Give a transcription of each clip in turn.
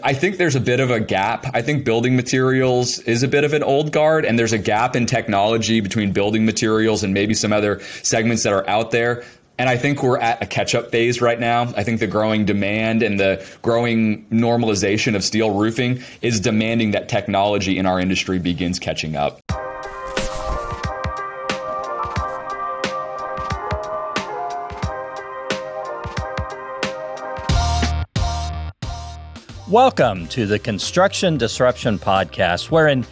I think there's a bit of a gap. I think building materials is a bit of an old guard, and there's a gap in technology between building materials and maybe some other segments that are out there. And I think we're at a catch-up phase right now. I think the growing demand and the growing normalization of steel roofing is demanding that technology in our industry begins catching up. Welcome to the Construction Disruption Podcast, where in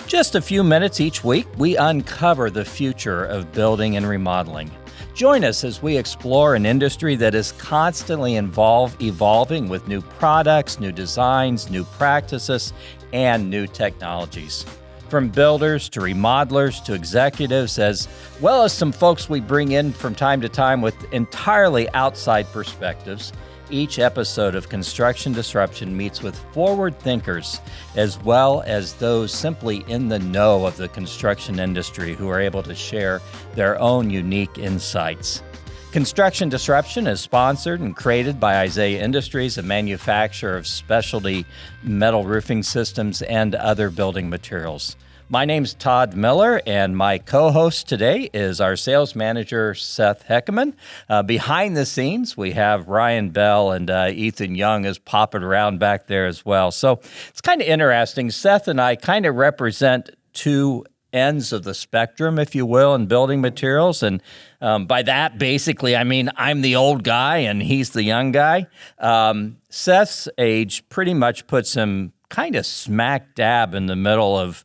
just a few minutes each week, we uncover the future of building and remodeling. Join us as we explore an industry that is constantly evolving with new products, new designs, new practices, and new technologies. From builders to remodelers to executives, as well as some folks we bring in from time to time with entirely outside perspectives, each episode of Construction Disruption meets with forward thinkers as well as those simply in the know of the construction industry who are able to share their own unique insights. Construction Disruption is sponsored and created by Isaiah Industries, a manufacturer of specialty metal roofing systems and other building materials. My name's Todd Miller, and my co-host today is our sales manager, Seth Heckeman. Behind the scenes, we have Ryan Bell, and Ethan Young is popping around back there as well. So it's kind of interesting. Seth and I kind of represent two ends of the spectrum, if you will, in building materials. And by that, basically, I mean, I'm the old guy and he's the young guy. Seth's age pretty much puts him kind of smack dab in the middle of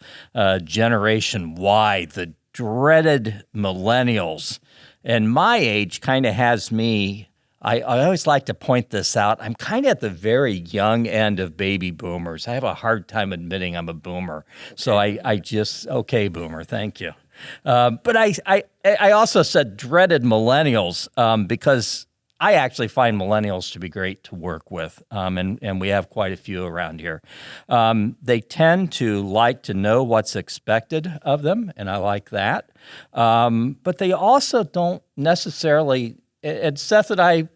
Generation Y, the dreaded millennials. And my age kind of has me, I always like to point this out, I'm kind of at the very young end of baby boomers. I have a hard time admitting I'm a boomer. So I just, okay, boomer, thank you. But I also said dreaded millennials because I actually find millennials to be great to work with, and we have quite a few around here. They tend to like to know what's expected of them, and I like that. But they also don't necessarily, and Seth and I,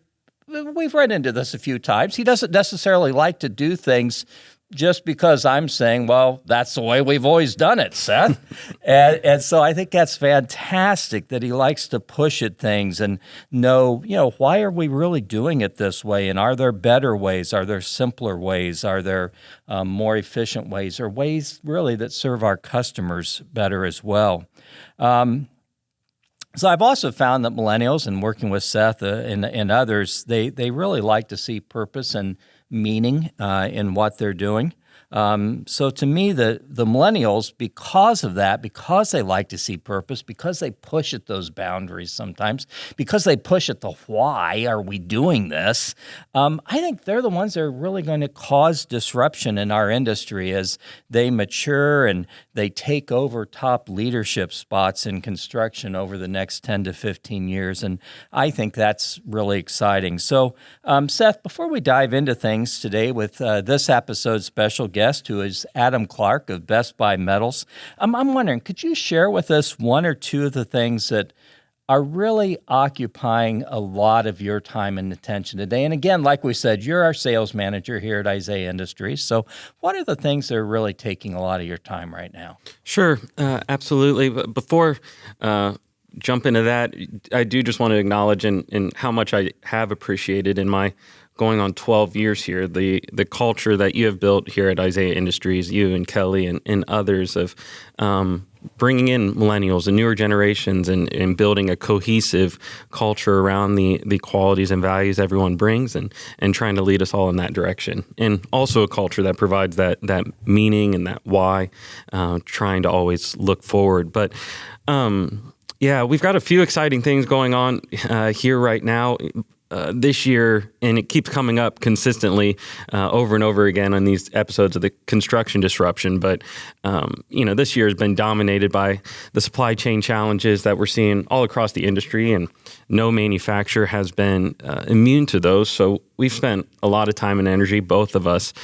we've run into this a few times, he doesn't necessarily like to do things just because I'm saying, well, that's the way we've always done it, Seth. and so I think that's fantastic that he likes to push at things and know, why are we really doing it this way? And are there better ways? Are there simpler ways? Are there more efficient ways? Or ways really that serve our customers better as well? So I've also found that millennials, and working with Seth and others, they really like to see purpose and meaning in what they're doing. So to me, the millennials, because of that, because they like to see purpose, because they push at those boundaries sometimes, because they push at the why are we doing this, I think they're the ones that are really going to cause disruption in our industry as they mature and they take over top leadership spots in construction over the next 10 to 15 years. And I think that's really exciting. So, Seth, before we dive into things today with this episode's special guest, who is Adam Clark of Best Buy Metals, I'm wondering, could you share with us one or two of the things that are really occupying a lot of your time and attention today? And again, like we said, you're our sales manager here at Isaiah Industries. So what are the things that are really taking a lot of your time right now? Sure, absolutely. But before jump into that, I do just want to acknowledge and how much I have appreciated in my going on 12 years here, the culture that you have built here at Isaiah Industries, you and Kelly and others of bringing in millennials and newer generations and building a cohesive culture around the qualities and values everyone brings and trying to lead us all in that direction. And also a culture that provides that meaning and that why, trying to always look forward. But yeah, we've got a few exciting things going on here right now. This year, and it keeps coming up consistently over and over again on these episodes of the Construction Disruption. But, this year has been dominated by the supply chain challenges that we're seeing all across the industry, and no manufacturer has been immune to those. So we've spent a lot of time and energy, both of us,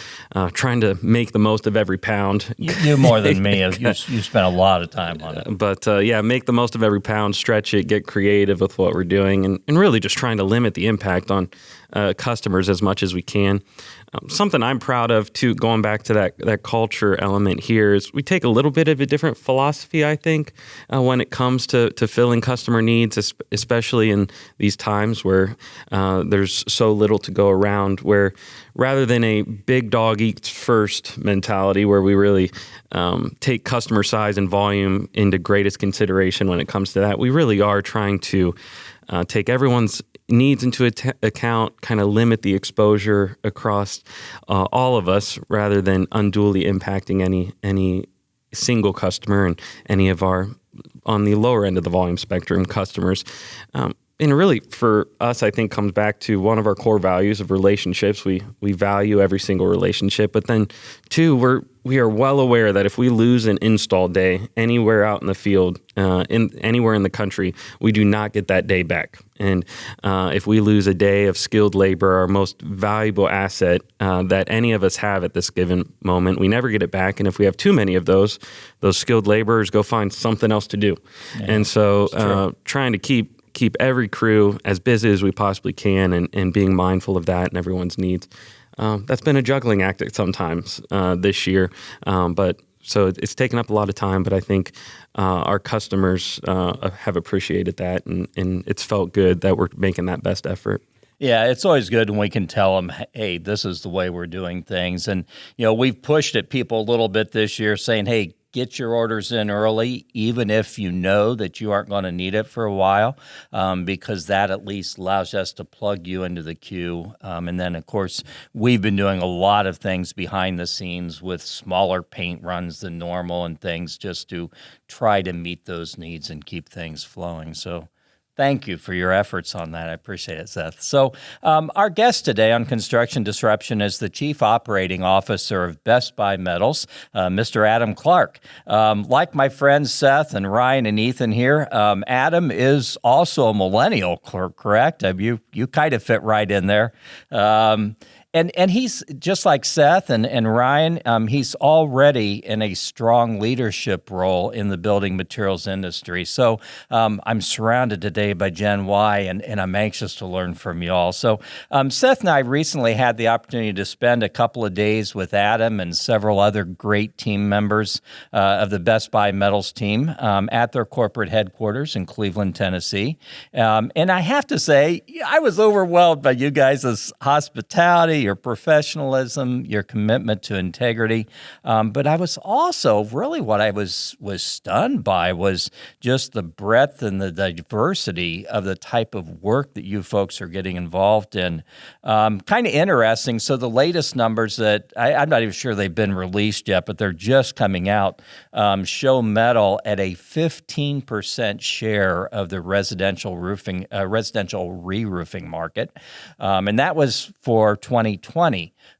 trying to make the most of every pound. You more than me. You spent a lot of time on it. But make the most of every pound, stretch it, get creative with what we're doing, and really just trying to limit the impact on customers as much as we can. Something I'm proud of too, going back to that culture element here, is we take a little bit of a different philosophy, I think, when it comes to filling customer needs, especially in these times where there's so little to go around, where rather than a big dog eats first mentality where we really take customer size and volume into greatest consideration when it comes to that, we really are trying to take everyone's needs into account, kind of limit the exposure across all of us rather than unduly impacting any single customer and any of our, on the lower end of the volume spectrum, customers. And really, for us, I think comes back to one of our core values of relationships. We value every single relationship, but then two, we are well aware that if we lose an install day anywhere out in the field, anywhere in the country, we do not get that day back. And if we lose a day of skilled labor, our most valuable asset that any of us have at this given moment, we never get it back. And if we have too many of those skilled laborers go find something else to do. Yeah, and so trying to keep every crew as busy as we possibly can and being mindful of that and everyone's needs. That's been a juggling act sometimes this year, but so it's taken up a lot of time, but I think our customers have appreciated that, and it's felt good that we're making that best effort. Yeah, it's always good when we can tell them, hey, this is the way we're doing things. And, we've pushed at people a little bit this year saying, hey, get your orders in early, even if you know that you aren't going to need it for a while, because that at least allows us to plug you into the queue. And then, of course, we've been doing a lot of things behind the scenes with smaller paint runs than normal and things just to try to meet those needs and keep things flowing. So thank you for your efforts on that. I appreciate it, Seth. So our guest today on Construction Disruption is the Chief Operating Officer of Best Buy Metals, Mr. Adam Clark. Like my friends Seth and Ryan and Ethan here, Adam is also a millennial, correct? You kind of fit right in there. And he's just like Seth and Ryan, he's already in a strong leadership role in the building materials industry. So I'm surrounded today by Gen Y, and I'm anxious to learn from y'all. So Seth and I recently had the opportunity to spend a couple of days with Adam and several other great team members of the Best Buy Metals team at their corporate headquarters in Cleveland, Tennessee. And I have to say, I was overwhelmed by you guys' hospitality, your professionalism, your commitment to integrity. But I was also really what I was stunned by was just the breadth and the diversity of the type of work that you folks are getting involved in. Kind of interesting. So the latest numbers that I'm not even sure they've been released yet, but they're just coming out, show metal at a 15% share of the residential re-roofing market. And that was for 2020.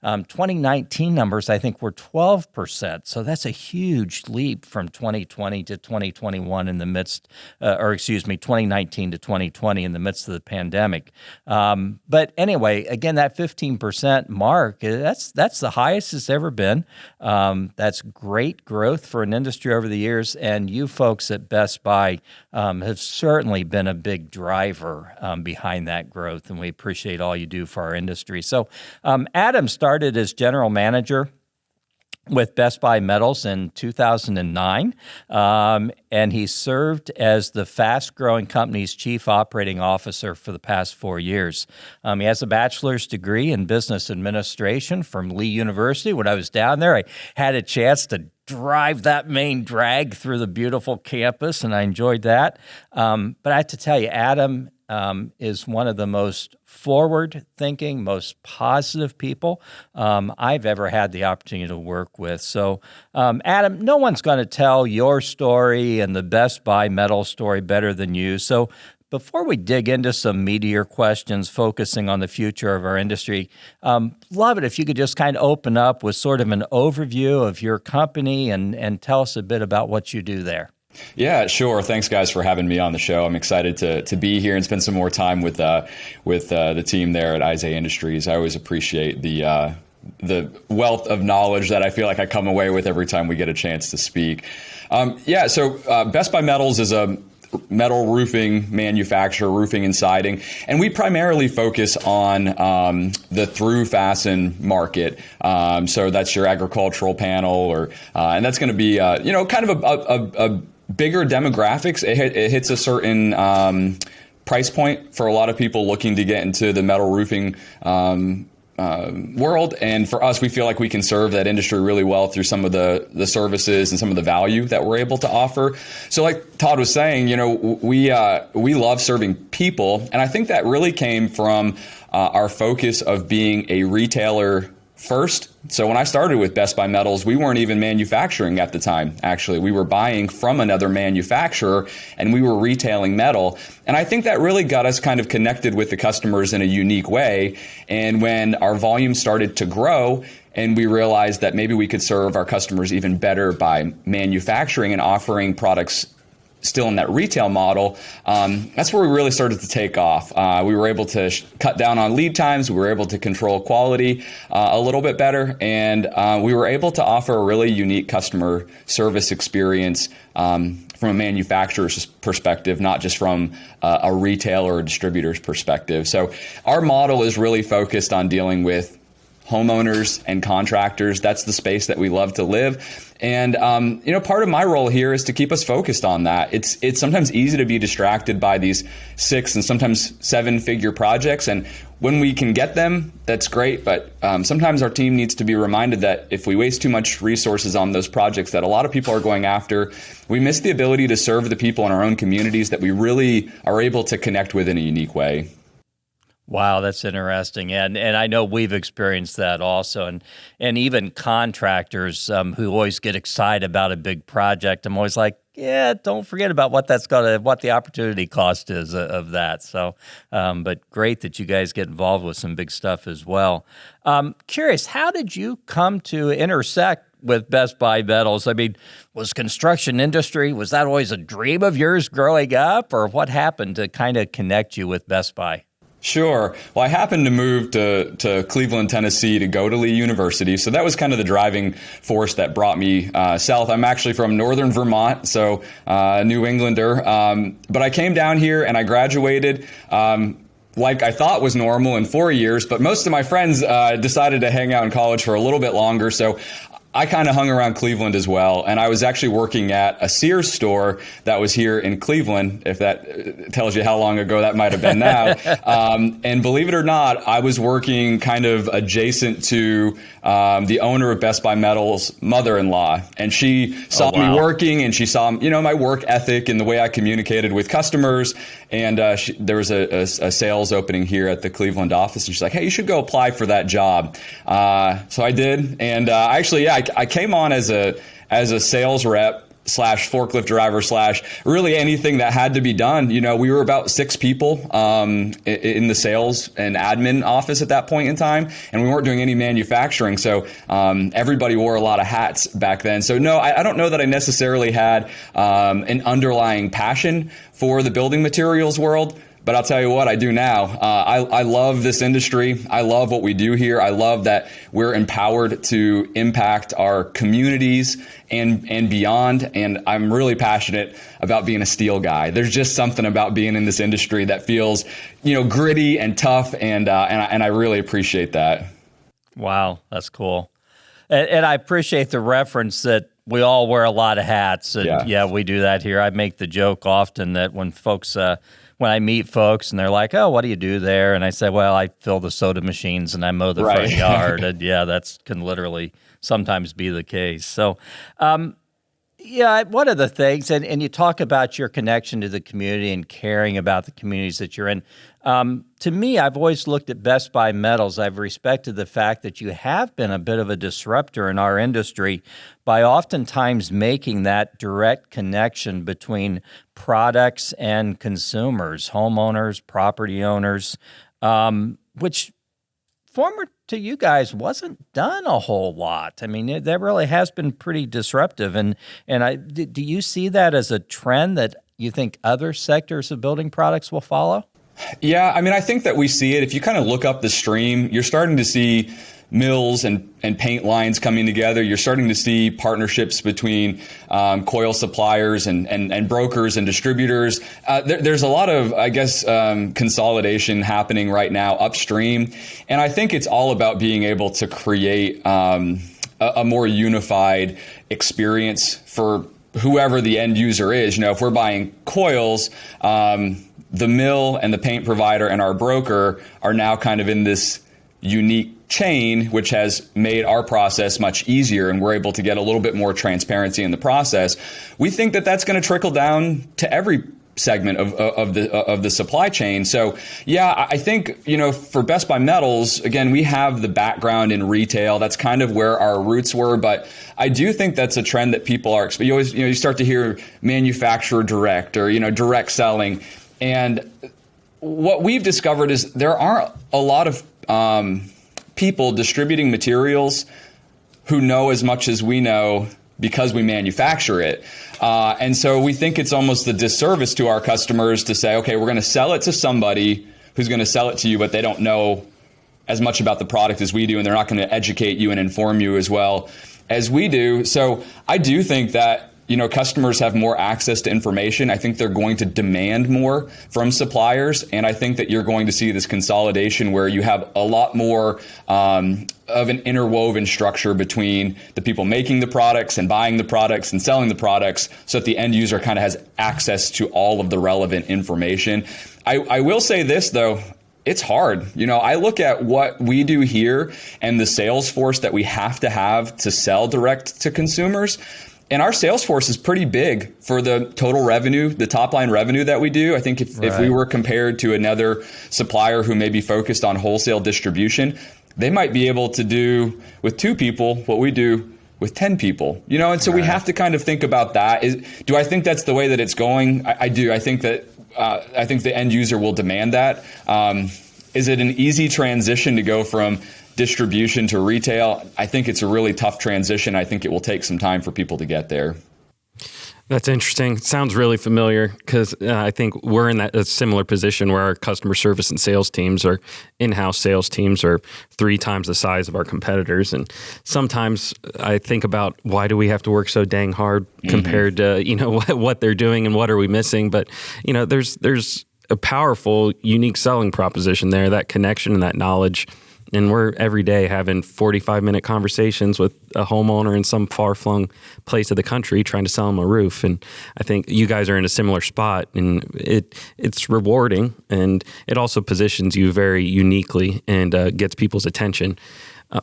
2019 numbers, I think, were 12%. So that's a huge leap from 2020 to 2021 in the midst, 2019 to 2020 in the midst of the pandemic. But anyway, again, that 15% mark, that's the highest it's ever been. That's great growth for an industry over the years. And you folks at Best Buy have certainly been a big driver behind that growth. And we appreciate all you do for our industry. So Adam started as general manager with Best Buy Metals in 2009, and he served as the fast-growing company's chief operating officer for the past 4 years. He has a bachelor's degree in business administration from Lee University. When I was down there, I had a chance to drive that main drag through the beautiful campus, and I enjoyed that. But I have to tell you, Adam is one of the most forward-thinking, most positive people I've ever had the opportunity to work with. So, Adam, no one's going to tell your story and the Best Buy Metal story better than you. So before we dig into some meatier questions focusing on the future of our industry, love it if you could just kind of open up with sort of an overview of your company and tell us a bit about what you do there. Yeah, sure. Thanks, guys, for having me on the show. I'm excited to be here and spend some more time with the team there at Isaiah Industries. I always appreciate the wealth of knowledge that I feel like I come away with every time we get a chance to speak. So Best Buy Metals is a metal roofing manufacturer, roofing and siding, and we primarily focus on the through fasten market. So that's your agricultural panel, and that's going to be kind of a bigger demographics. It hits a certain price point for a lot of people looking to get into the metal roofing world. And for us, we feel like we can serve that industry really well through some of the services and some of the value that we're able to offer. So like Todd was saying, we love serving people. And I think that really came from our focus of being a retailer first. So when I started with Best Buy Metals, we weren't even manufacturing at the time. Actually, we were buying from another manufacturer and we were retailing metal. And I think that really got us kind of connected with the customers in a unique way. And when our volume started to grow and we realized that maybe we could serve our customers even better by manufacturing and offering products still in that retail model, that's where we really started to take off. We were able to cut down on lead times. We were able to control quality a little bit better. And we were able to offer a really unique customer service experience from a manufacturer's perspective, not just from a retail or a distributor's perspective. So our model is really focused on dealing with homeowners and contractors. That's the space that we love to live. And, part of my role here is to keep us focused on that. It's sometimes easy to be distracted by these 6 and sometimes 7-figure projects. And when we can get them, that's great. But sometimes our team needs to be reminded that if we waste too much resources on those projects that a lot of people are going after, we miss the ability to serve the people in our own communities that we really are able to connect with in a unique way. Wow, that's interesting. And I know we've experienced that also. And even contractors who always get excited about a big project, I'm always like, yeah, don't forget about what the opportunity cost is of that. So, but great that you guys get involved with some big stuff as well. Curious, how did you come to intersect with Best Buy Metals? I mean, was construction industry, was that always a dream of yours growing up, or what happened to kind of connect you with Best Buy? Sure. Well, I happened to move to Cleveland, Tennessee to go to Lee University. So that was kind of the driving force that brought me south. I'm actually from northern Vermont, so New Englander. But I came down here and I graduated like I thought was normal in 4 years. But most of my friends decided to hang out in college for a little bit longer. So I kind of hung around Cleveland as well. And I was actually working at a Sears store that was here in Cleveland, if that tells you how long ago that might have been now. And believe it or not, I was working kind of adjacent to the owner of Best Buy Metals' mother-in-law. And she saw me working, and she saw, my work ethic and the way I communicated with customers. And there was a sales opening here at the Cleveland office. And she's like, hey, you should go apply for that job. So I did. And I came on as a sales rep / forklift driver / really anything that had to be done. We were about 6 people in the sales and admin office at that point in time, and we weren't doing any manufacturing. So everybody wore a lot of hats back then. So no, I don't know that I necessarily had an underlying passion for the building materials world. But I'll tell you what I do now. I love this industry. I love what we do here. I love that we're empowered to impact our communities and beyond. And I'm really passionate about being a steel guy. There's just something about being in this industry that feels, gritty and tough. And I really appreciate that. Wow, that's cool. And I appreciate the reference that we all wear a lot of hats. And yeah, we do that here. I make the joke often that when I meet folks and they're like, oh, what do you do there? And I say, well, I fill the soda machines and I mow the front yard. And yeah, that can literally sometimes be the case. So, one of the things, and you talk about your connection to the community and caring about the communities that you're in. To me, I've always looked at Best Buy Metals. I've respected the fact that you have been a bit of a disruptor in our industry by oftentimes making that direct connection between products and consumers, homeowners, property owners, which former to you guys wasn't done a whole lot. I mean, that really has been pretty disruptive. And do you see that as a trend that you think other sectors of building products will follow? Yeah, I mean, I think that we see it. If you kind of look up the stream, you're starting to see mills and paint lines coming together. You're starting to see partnerships between coil suppliers and brokers and distributors. There's a lot of, I guess, consolidation happening right now upstream. And I think it's all about being able to create a more unified experience for whoever the end user is. If we're buying coils, the mill and the paint provider and our broker are now kind of in this unique chain, which has made our process much easier, and we're able to get a little bit more transparency in the process. We think that that's going to trickle down to every segment of the supply chain. So yeah, I think, for Best Buy Metals, again, we have the background in retail. That's kind of where our roots were, but I do think that's a trend that people are, you always, you start to hear manufacturer direct or, direct selling. And what we've discovered is there aren't a lot of people distributing materials who know as much as we know because we manufacture it. And so we think it's almost a disservice to our customers to say, okay, we're going to sell it to somebody who's going to sell it to you, but they don't know as much about the product as we do, and they're not going to educate you and inform you as well as we do. So I do think that customers have more access to information. I think they're going to demand more from suppliers. And I think that you're going to see this consolidation where you have a lot more of an interwoven structure between the people making the products and buying the products and selling the products, so that the end user kind of has access to all of the relevant information. I will say this, though. It's hard. I look at what we do here and the sales force that we have to sell direct to consumers. And our sales force is pretty big for the total revenue, the top line revenue that we do. I think if we were compared to another supplier who may be focused on wholesale distribution, they might be able to do with 2 people what we do with 10 people. And so we have to kind of think about that. Do I think that's the way that it's going? I do. I think that I think the end user will demand that. Is it an easy transition to go from distribution to retail? I think it's a really tough transition. I think it will take some time for people to get there. That's interesting. It sounds really familiar because I think we're in a similar position where our customer service and sales teams or in-house sales teams are 3 times the size of our competitors. And sometimes I think about, why do we have to work so dang hard compared to, what they're doing and what are we missing? But, there's a powerful, unique selling proposition there, that connection and that knowledge. And we're every day having 45-minute conversations with a homeowner in some far-flung place of the country trying to sell them a roof. And I think you guys are in a similar spot, and it's rewarding, and it also positions you very uniquely and gets people's attention.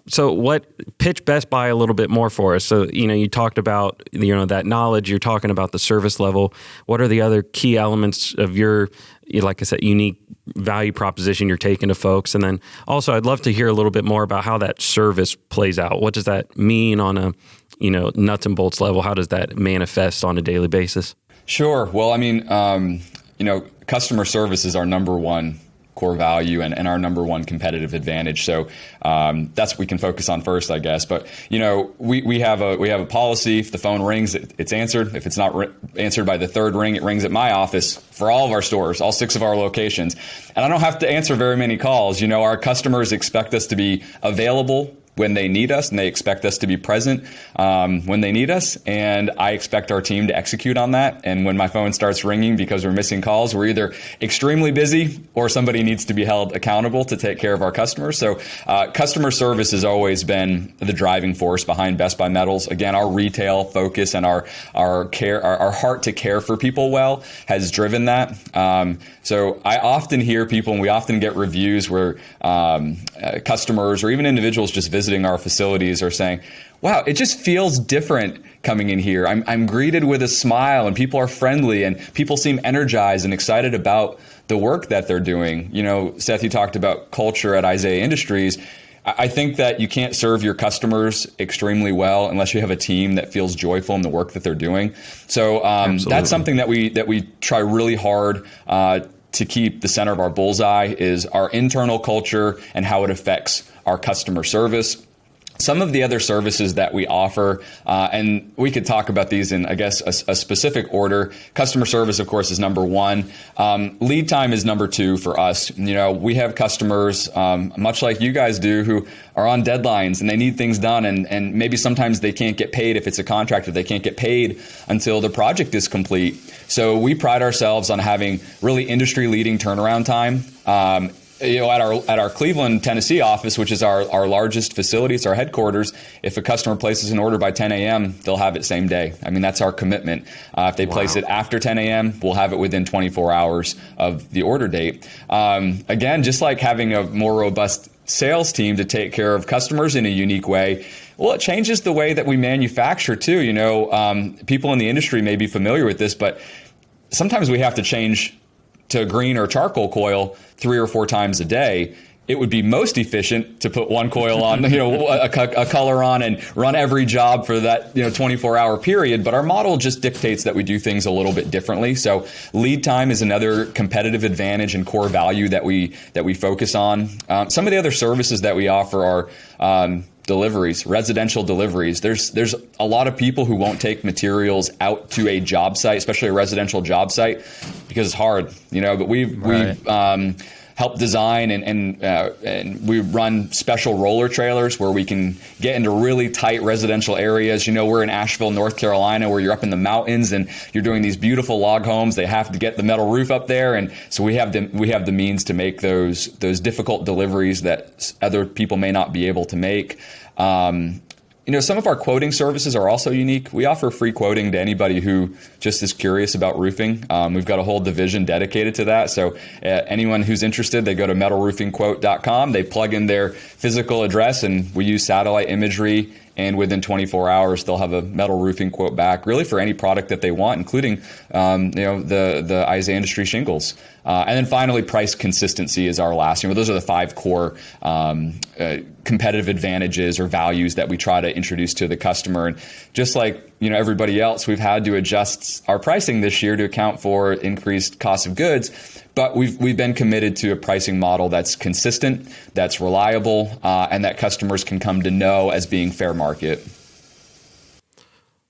So pitch Best Buy a little bit more for us. So, you talked about, that knowledge, you're talking about the service level. What are the other key elements of your, like I said, unique value proposition you're taking to folks? And then also, I'd love to hear a little bit more about how that service plays out. What does that mean on a, nuts and bolts level? How does that manifest on a daily basis? Sure. Well, customer service is our number one core value and our number one competitive advantage. So that's what we can focus on first, I guess. But we have a policy. If the phone rings, it's answered. If it's not answered by the 3rd ring, it rings at my office for all of our stores, all 6 of our locations. And I don't have to answer very many calls. Our customers expect us to be available when they need us, and they expect us to be present when they need us. And I expect our team to execute on that. And when my phone starts ringing because we're missing calls, we're either extremely busy or somebody needs to be held accountable to take care of our customers. So customer service has always been the driving force behind Best Buy Metals. Again, our retail focus and our heart to care for people well has driven that. So I often hear people, and we often get reviews where customers or even individuals just visiting our facilities are saying, wow, it just feels different coming in here. I'm greeted with a smile, and people are friendly, and people seem energized and excited about the work that they're doing. Seth, you talked about culture at Isaiah Industries. I think that you can't serve your customers extremely well unless you have a team that feels joyful in the work that they're doing. So that's something that we try really hard to keep the center of our bullseye, is our internal culture and how it affects our customer service. Some of the other services that we offer, and we could talk about these in, I guess, a specific order. Customer service, of course, is number one. Lead time is number two for us. We have customers, much like you guys do, who are on deadlines and they need things done. And maybe sometimes they can't get paid. If it's a contractor, they can't get paid until the project is complete. So we pride ourselves on having really industry-leading turnaround time. At our Cleveland, Tennessee office, which is our largest facility, it's our headquarters, if a customer places an order by 10 a.m., they'll have it same day. I mean, that's our commitment. If they place it after 10 a.m., we'll have it within 24 hours of the order date. Again, just like having a more robust sales team to take care of customers in a unique way, well, it changes the way that we manufacture too. People in the industry may be familiar with this, but sometimes we have to change to green or charcoal coil 3 or 4 times a day. It would be most efficient to put one coil on, a color on, and run every job for that 24-hour period. But our model just dictates that we do things a little bit differently. So lead time is another competitive advantage and core value that we focus on. Some of the other services that we offer are deliveries, residential deliveries. There's a lot of people who won't take materials out to a job site, especially a residential job site, because it's hard, but we've helped design and we run special roller trailers where we can get into really tight residential areas. We're in Asheville, North Carolina, where you're up in the mountains and you're doing these beautiful log homes. They have to get the metal roof up there, and so we have the means to make those difficult deliveries that other people may not be able to make. Some of our quoting services are also unique. We offer free quoting to anybody who just is curious about roofing. We've got a whole division dedicated to that. So anyone who's interested, they go to metalroofingquote.com. They plug in their physical address, and we use satellite imagery. And within 24 hours, they'll have a metal roofing quote back, really for any product that they want, including the Isa Industry shingles. And then finally, price consistency is our last. Those are the 5 core competitive advantages or values that we try to introduce to the customer. And just like everybody else, we've had to adjust our pricing this year to account for increased cost of goods. But we've been committed to a pricing model that's consistent, that's reliable, and that customers can come to know as being fair market.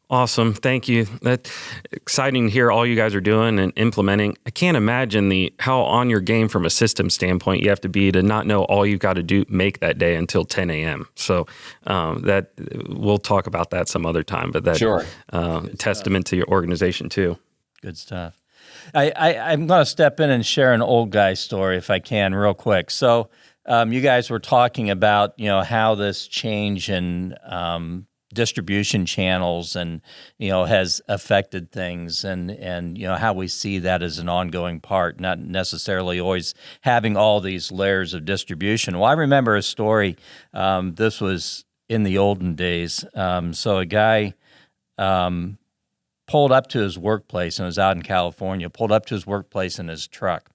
Awesome. Thank you. That's exciting to hear all you guys are doing and implementing. I can't imagine how on your game from a system standpoint you have to be to not know all you've got to make that day until 10 a.m. So that we'll talk about that some other time, but that's sure. Testament to your organization too. Good stuff. I'm going to step in and share an old guy story if I can real quick. So you guys were talking about, how this change in distribution channels and, has affected things and, how we see that as an ongoing part, not necessarily always having all these layers of distribution. Well, I remember a story. This was in the olden days. So a guy pulled up to his workplace, and was out in California, pulled up to his workplace in his truck,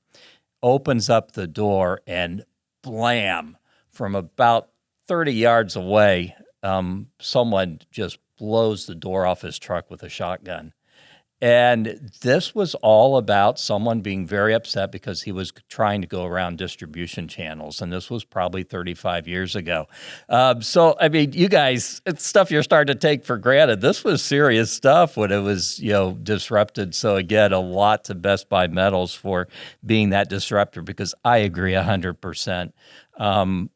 opens up the door, and blam, from about 30 yards away, someone just blows the door off his truck with a shotgun. And this was all about someone being very upset because he was trying to go around distribution channels. And this was probably 35 years ago. So, I mean, you guys, it's stuff you're starting to take for granted. This was serious stuff when it was, disrupted. So, again, a lot to Best Buy Metals for being that disruptor, because I agree 100%.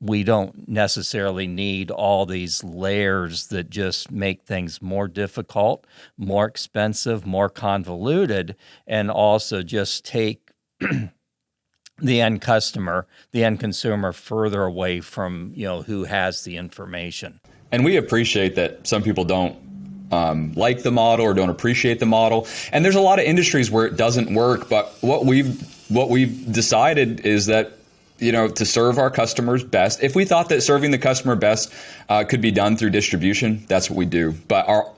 We don't necessarily need all these layers that just make things more difficult, more expensive, more convoluted, and also just take the end customer, the end consumer further away from, who has the information. And we appreciate that some people don't like the model or don't appreciate the model. And there's a lot of industries where it doesn't work. But what we've decided is that, to serve our customers best. If we thought that serving the customer best could be done through distribution, that's what we do. But our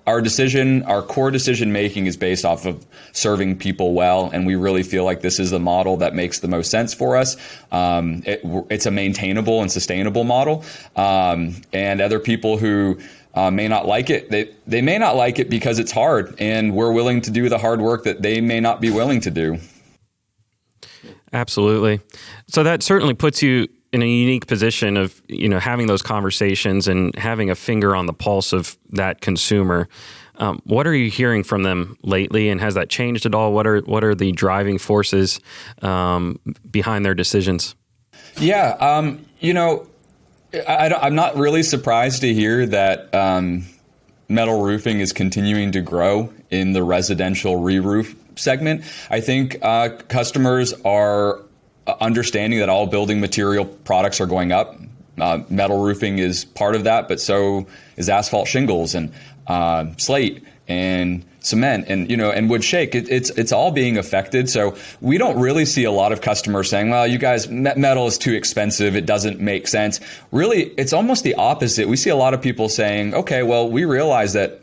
core decision making is based off of serving people well, and we really feel like this is the model that makes the most sense for us. It's a maintainable and sustainable model, and other people who may not like it, they may not like it because it's hard, and we're willing to do the hard work that they may not be willing to do. Absolutely. So that certainly puts you in a unique position of, having those conversations and having a finger on the pulse of that consumer. What are you hearing from them lately, and has that changed at all? What are the driving forces behind their decisions? Yeah, I'm not really surprised to hear that metal roofing is continuing to grow in the residential re-roof segment. I think customers are understanding that all building material products are going up. Metal roofing is part of that, but so is asphalt shingles and slate and cement and wood shake. It's all being affected. So we don't really see a lot of customers saying, well, you guys, metal is too expensive. It doesn't make sense. Really, it's almost the opposite. We see a lot of people saying, okay, well, we realize that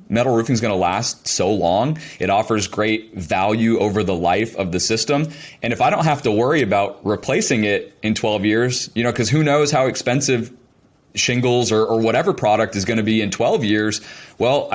metal roofing is going to last so long. It offers great value over the life of the system. And if I don't have to worry about replacing it in 12 years, because who knows how expensive shingles or whatever product is going to be in 12 years, well,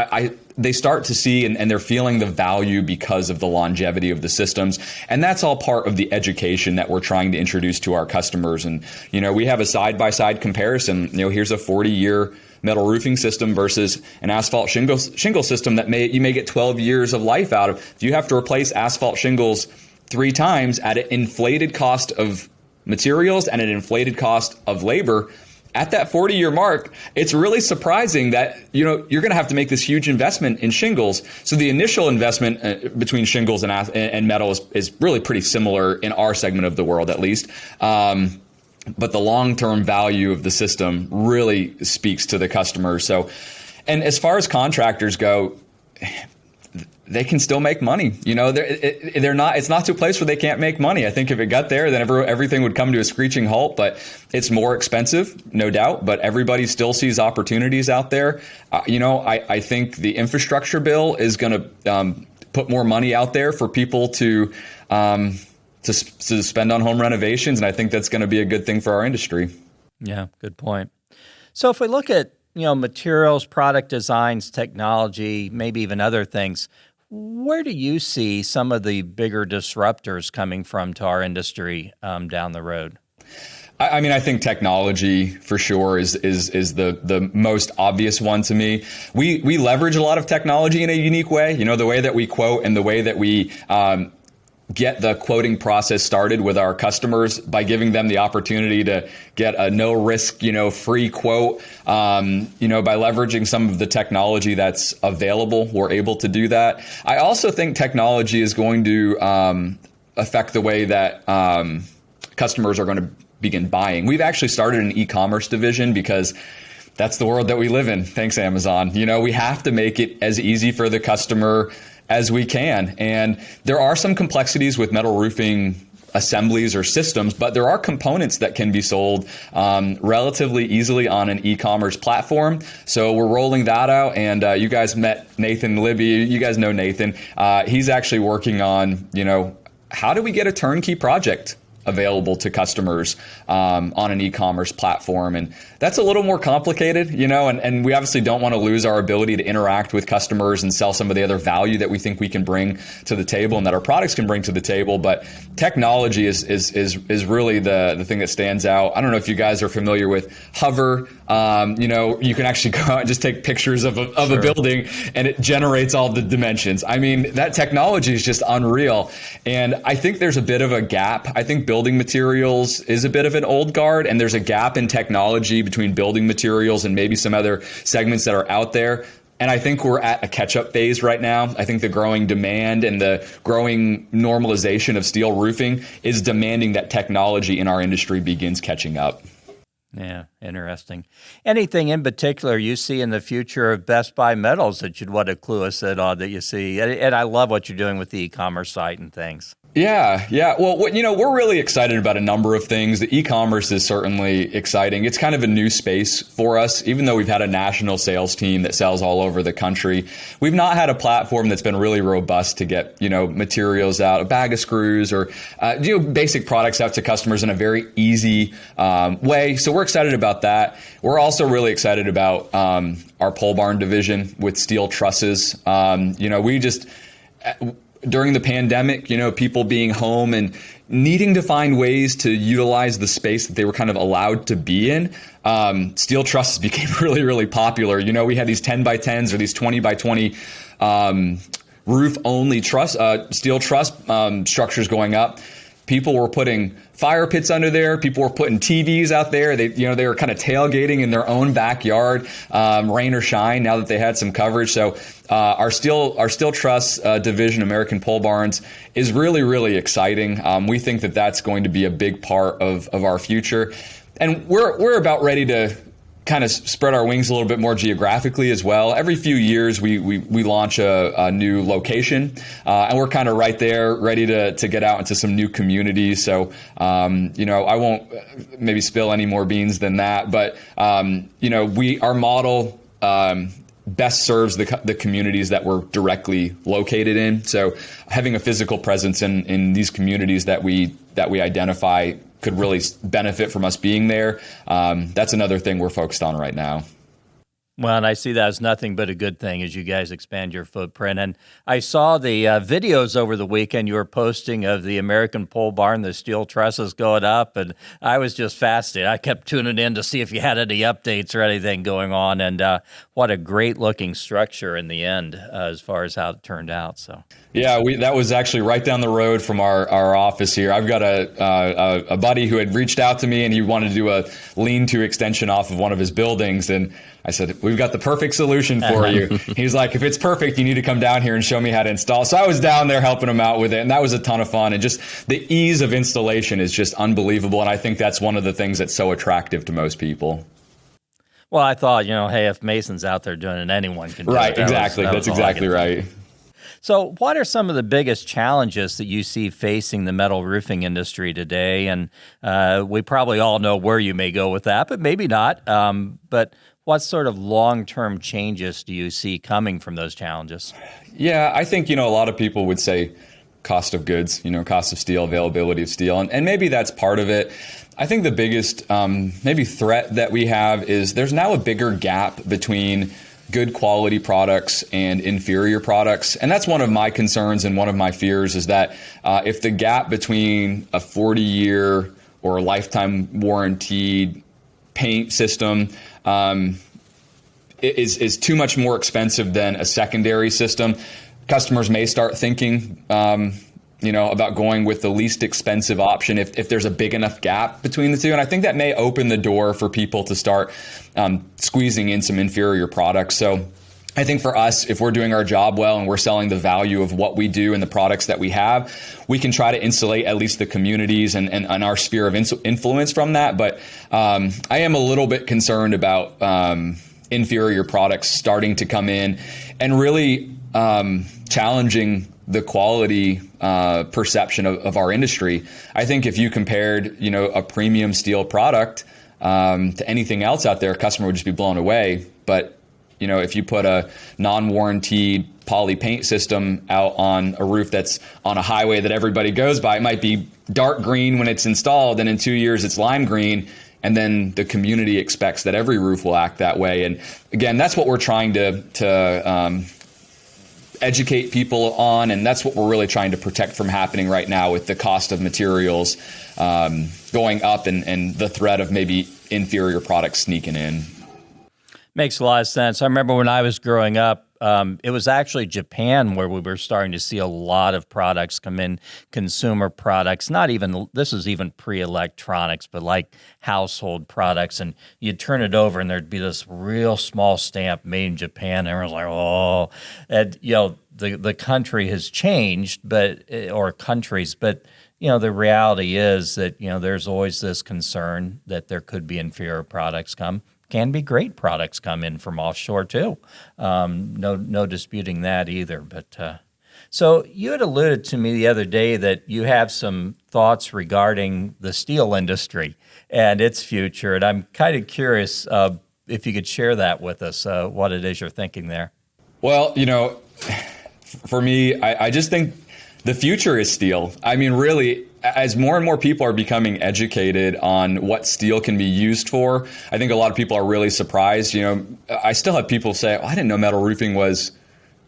they start to see and they're feeling the value because of the longevity of the systems. And that's all part of the education that we're trying to introduce to our customers. And, we have a side-by-side comparison. Here's a 40-year metal roofing system versus an asphalt shingle system that you may get 12 years of life out of. If you have to replace asphalt shingles 3 times at an inflated cost of materials and an inflated cost of labor, at that 40-year mark, it's really surprising that you're going to have to make this huge investment in shingles. So the initial investment between shingles and metal is really pretty similar in our segment of the world, at least. But the long-term value of the system really speaks to the customer. So, and as far as contractors go, they can still make money. They're not. It's not to a place where they can't make money. I think if it got there, then everything would come to a screeching halt. But it's more expensive, no doubt. But everybody still sees opportunities out there. I think the infrastructure bill is going to put more money out there for people to spend on home renovations, and I think that's going to be a good thing for our industry. Yeah, good point. So if we look at materials, product designs, technology, maybe even other things, where do you see some of the bigger disruptors coming from to our industry down the road? I think technology for sure is the most obvious one to me. We leverage a lot of technology in a unique way. The way that we quote and the way that we get the quoting process started with our customers by giving them the opportunity to get a no risk, free quote. By leveraging some of the technology that's available, we're able to do that. I also think technology is going to affect the way that customers are going to begin buying. We've actually started an e-commerce division because that's the world that we live in. Thanks, Amazon. We have to make it as easy for the customer as we can. And there are some complexities with metal roofing assemblies or systems, but there are components that can be sold relatively easily on an e-commerce platform. So we're rolling that out. And you guys met Nathan Libby. You guys know Nathan. He's actually working on, how do we get a turnkey project available to customers on an e-commerce platform. And that's a little more complicated, and we obviously don't want to lose our ability to interact with customers and sell some of the other value that we think we can bring to the table and that our products can bring to the table. But technology is really the thing that stands out. I don't know if you guys are familiar with Hover. You can actually go out and just take pictures of a building and it generates all the dimensions. That technology is just unreal. And I think there's a bit of a gap. I think building materials is a bit of an old guard, and there's a gap in technology between building materials and maybe some other segments that are out there. And I think we're at a catch-up phase right now. I think the growing demand and the growing normalization of steel roofing is demanding that technology in our industry begins catching up. Yeah, interesting. Anything in particular you see in the future of Best Buy Metals that you'd want to clue us in on that you see? And I love what you're doing with the e-commerce site and things. Yeah. Well, we're really excited about a number of things. The e-commerce is certainly exciting. It's kind of a new space for us, even though we've had a national sales team that sells all over the country. We've not had a platform that's been really robust to get, materials out, a bag of screws or, basic products out to customers in a very easy way. So we're excited about that. We're also really excited about our pole barn division with steel trusses. during the pandemic, people being home and needing to find ways to utilize the space that they were kind of allowed to be in, steel trusses became really, really popular. We had these 10 by 10s or these 20 by 20 roof only steel truss structures going up. People were putting fire pits under there. People were putting TVs out there. They were kind of tailgating in their own backyard, rain or shine. Now that they had some coverage, so our steel truss division, American Pole Barns, is really, really exciting. We think that that's going to be a big part of our future, and we're about ready to kind of spread our wings a little bit more geographically as well. Every few years, we launch a new location, and we're kind of right there, ready to get out into some new communities. So, I won't maybe spill any more beans than that, but our model best serves the communities that we're directly located in. So, having a physical presence in these communities that we identify could really benefit from us being there. That's another thing we're focused on right now. Well, and I see that as nothing but a good thing as you guys expand your footprint. And I saw the videos over the weekend you were posting of the American Pole Barn, the steel trusses going up, and I was just fascinated. I kept tuning in to see if you had any updates or anything going on, and what a great-looking structure in the end as far as how it turned out. So. Yeah, that was actually right down the road from our office here. I've got a buddy who had reached out to me, and he wanted to do a lean-to extension off of one of his buildings, and I said, we've got the perfect solution for you. He's like, if it's perfect, you need to come down here and show me how to install. So I was down there helping him out with it, and that was a ton of fun. And just the ease of installation is just unbelievable, and I think that's one of the things that's so attractive to most people. Well, I thought, hey, if Mason's out there doing it, anyone can do it. Right, exactly. That's exactly right. So what are some of the biggest challenges that you see facing the metal roofing industry today? And we probably all know where you may go with that, but maybe not. But what sort of long-term changes do you see coming from those challenges? Yeah, I think, a lot of people would say cost of goods, cost of steel, availability of steel, and maybe that's part of it. I think the biggest maybe threat that we have is there's now a bigger gap between good quality products and inferior products. And that's one of my concerns and one of my fears is that if the gap between a 40-year or lifetime warranted paint system is too much more expensive than a secondary system, customers may start thinking about going with the least expensive option if there's a big enough gap between the two. And I think that may open the door for people to start squeezing in some inferior products. So I think for us, if we're doing our job well and we're selling the value of what we do and the products that we have, we can try to insulate at least the communities and our sphere of influence from that. But I am a little bit concerned about inferior products starting to come in and really challenging the quality perception of our industry. I think if you compared, a premium steel product to anything else out there, a customer would just be blown away. But if you put a non-warranted poly paint system out on a roof that's on a highway that everybody goes by, it might be dark green when it's installed, and in 2 years it's lime green. And then the community expects that every roof will act that way. And again, that's what we're trying to educate people on, and that's what we're really trying to protect from happening right now with the cost of materials going up and the threat of maybe inferior products sneaking in. Makes a lot of sense. I remember when I was growing up, it was actually Japan where we were starting to see a lot of products come in, consumer products, this is even pre-electronics, but like household products. And you'd turn it over and there'd be this real small stamp made in Japan. And everyone's like, oh, and, the country has changed, or countries, but the reality is that, there's always this concern that there could be inferior products can be great products come in from offshore too. No disputing that either. But so you had alluded to me the other day that you have some thoughts regarding the steel industry and its future, and I'm kind of curious if you could share that with us, what it is you're thinking there. Well, for me, I just think the future is steel. I mean, really, as more and more people are becoming educated on what steel can be used for, I think a lot of people are really surprised. I still have people say, I didn't know metal roofing was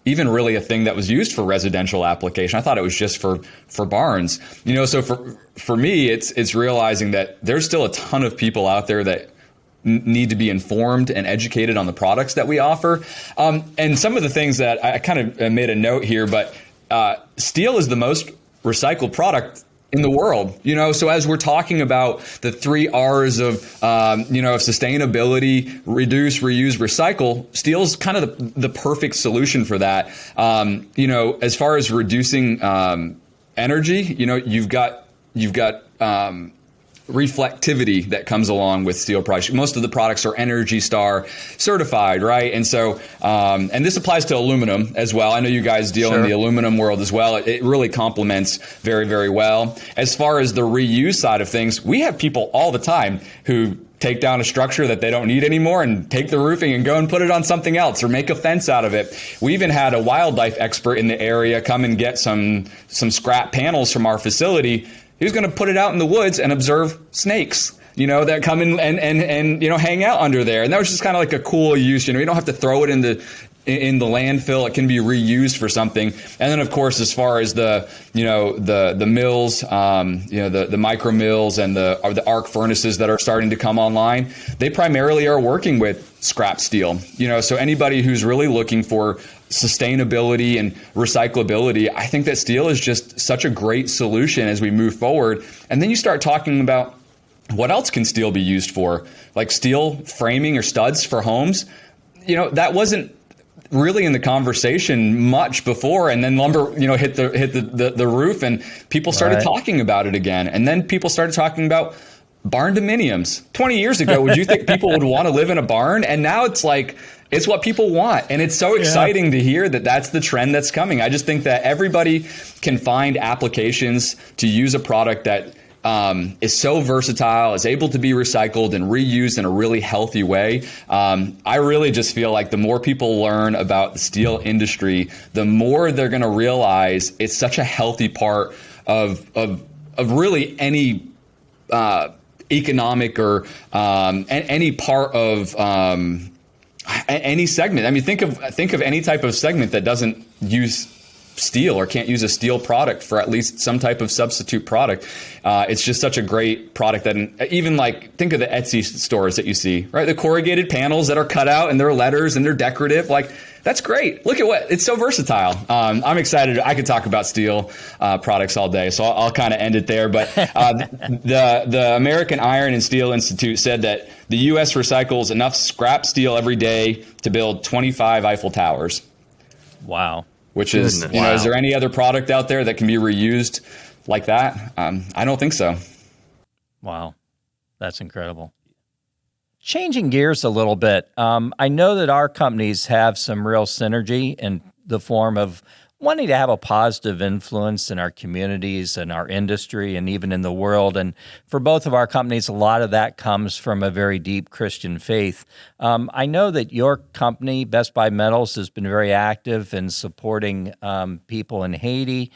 even really a thing that was used for residential application. I thought it was just for barns. So for me, it's realizing that there's still a ton of people out there that need to be informed and educated on the products that we offer. And some of the things that I kind of made a note here, but steel is the most recycled product in the world. So as we're talking about the 3 R's of sustainability, reduce, reuse, recycle, steel's kind of the perfect solution for that. As far as reducing energy, you've got reflectivity that comes along with steel products. Most of the products are Energy Star certified, right? And so, and this applies to aluminum as well. I know you guys deal in the aluminum world as well. It really complements very, very well. As far as the reuse side of things, we have people all the time who take down a structure that they don't need anymore and take the roofing and go and put it on something else or make a fence out of it. We even had a wildlife expert in the area come and get some scrap panels from our facility. He was going to put it out in the woods and observe snakes, that come in and hang out under there. And that was just kind of like a cool use. You don't have to throw it in the landfill. It can be reused for something. And then, of course, as far as the mills, the micro mills and the arc furnaces that are starting to come online, they primarily are working with scrap steel. So anybody who's really looking for sustainability and recyclability, I think that steel is just such a great solution as we move forward. And then you start talking about what else can steel be used for, like steel framing or studs for homes. That wasn't really in the conversation much before, and then lumber, hit the roof, and people started talking about it again. And then people started talking about barn dominiums. 20 years ago, would you think people would want to live in a barn? And now it's like, it's what people want. And it's so exciting to hear that that's the trend that's coming. I just think that everybody can find applications to use a product that is so versatile, is able to be recycled and reused in a really healthy way. I really just feel like the more people learn about the steel industry, the more they're going to realize it's such a healthy part of really any economic or any part of any segment. I mean, think of any type of segment that doesn't use steel or can't use a steel product for at least some type of substitute product. It's just such a great product that even think of the Etsy stores that you see, right? The corrugated panels that are cut out and they're letters and they're decorative. That's great. Look at it's so versatile. I'm excited. I could talk about steel products all day, so I'll kind of end it there. But the American Iron and Steel Institute said that the U.S. recycles enough scrap steel every day to build 25 Eiffel Towers. Wow. Which is, is there any other product out there that can be reused like that? I don't think so. Wow. That's incredible. Changing gears a little bit, I know that our companies have some real synergy in the form of wanting to have a positive influence in our communities and our industry and even in the world. And for both of our companies, a lot of that comes from a very deep Christian faith. I know that your company, Best Buy Metals, has been very active in supporting people in Haiti.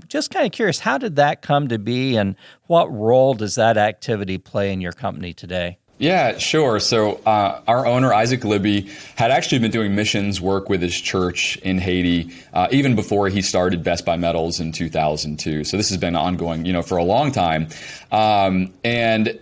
Just kind of curious, how did that come to be, and what role does that activity play in your company today? Yeah, sure. So our owner, Isaac Libby, had actually been doing missions work with his church in Haiti even before he started Best Buy Metals in 2002. So this has been ongoing, for a long time. And,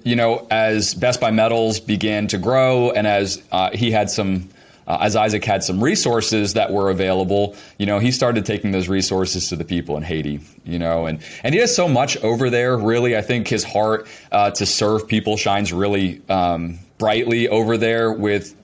as Best Buy Metals began to grow and as he had some as Isaac had some resources that were available, he started taking those resources to the people in Haiti, and he has so much over there. Really, I think his heart to serve people shines really brightly over there with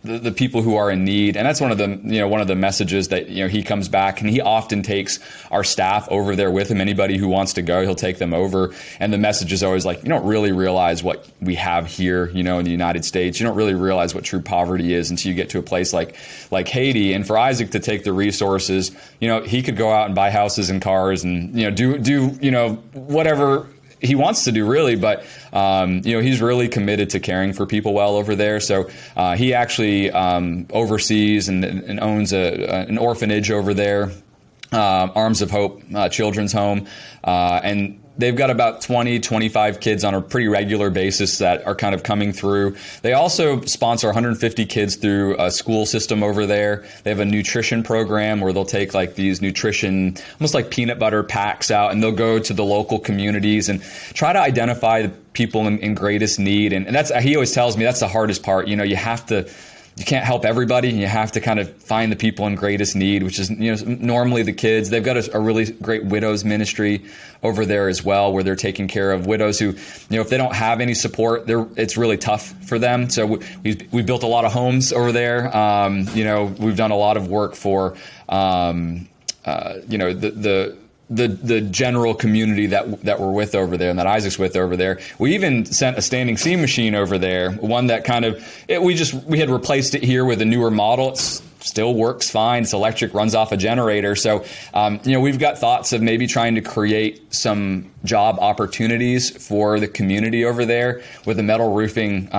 the people who are in need. And that's one of the messages that, he comes back, and he often takes our staff over there with him. Anybody who wants to go, he'll take them over. And the message is always like, you don't really realize what we have here, in the United States. You don't really realize what true poverty is until you get to a place like Haiti. And for Isaac to take the resources, he could go out and buy houses and cars and, do whatever he wants to do, really, but he's really committed to caring for people well over there. So he actually oversees and owns an orphanage over there, Arms of Hope Children's Home, and they've got about 20, 25 kids on a pretty regular basis that are kind of coming through. They also sponsor 150 kids through a school system over there. They have a nutrition program where they'll take like these nutrition, almost like peanut butter packs out, and they'll go to the local communities and try to identify the people in greatest need. And that's, he always tells me that's the hardest part. You know, you can't help everybody, and you have to kind of find the people in greatest need, which is, you know, normally the kids. They've got a really great widows ministry over there as well, where they're taking care of widows who, you know, if they don't have any support, it's really tough for them. So we built a lot of homes over there. You know, we've done a lot of work for, you know, the general community that we're with over there and that Isaac's with over there. We even sent a standing seam machine over there, one that kind of, we had replaced it here with a newer model. It's still works fine. It's electric, runs off a generator. So, you know, we've got thoughts of maybe trying to create some job opportunities for the community over there with a metal roofing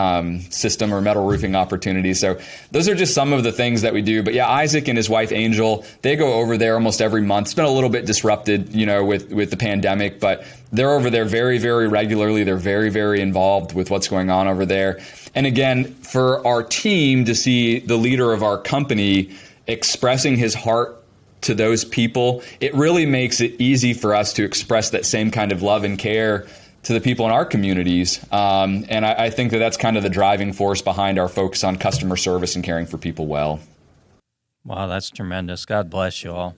system or metal roofing opportunities. So those are just some of the things that we do. But yeah, Isaac and his wife, Angel, they go over there almost every month. It's been a little bit disrupted, you know, with the pandemic, but they're over there very, very regularly. They're very, very involved with what's going on over there. And again, for our team to see the leader of our company expressing his heart to those people, it really makes it easy for us to express that same kind of love and care to the people in our communities. And I think that's kind of the driving force behind our focus on customer service and caring for people well. Wow, that's tremendous. God bless you all.